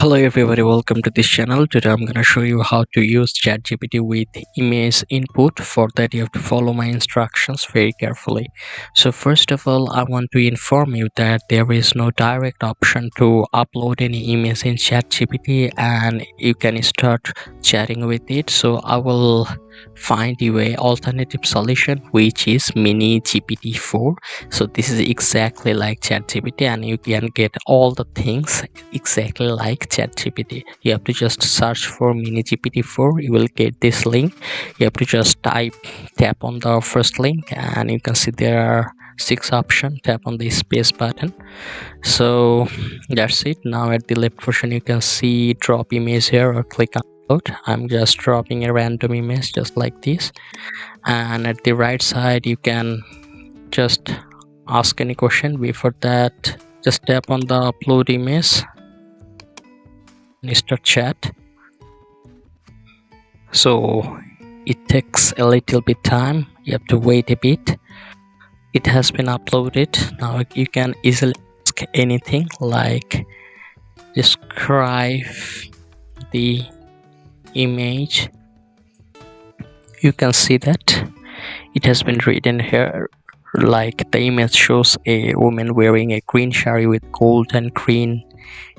Hello everybody, welcome to this channel. Today I'm gonna show you how to use ChatGPT with image input. For that you have to follow my instructions very carefully. So first of all, I want to inform you that there is no direct option to upload any image in ChatGPT and you can start chatting with it. So I will find you a alternative solution which is mini GPT-4. So this is exactly like ChatGPT and you can get all the things exactly like ChatGPT. You have to just search for mini GPT-4. You will get this link. You have to just tap on the first link and you can see there are 6 options. Tap on the space button. So that's it. Now at the left portion you can see drop image here or click on upload. I'm just dropping a random image just like this, and at the right side you can just ask any question. Before that, just tap on the upload image and start chat. So it takes a little bit time, you have to wait a bit. It has been uploaded. Now you can easily ask anything like describe the image. You can see that it has been written here, like the image shows a woman wearing a green sari with gold and green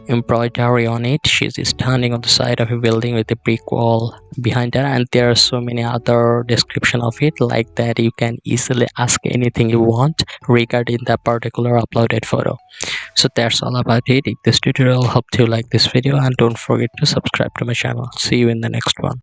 embroidery on it. She's standing on the side of a building with a brick wall behind her, and there are so many other description of it like that. You can easily ask anything you want regarding that particular uploaded photo. So that's all about it. If this tutorial helped you, like this video and don't forget to subscribe to my channel. See you in the next one.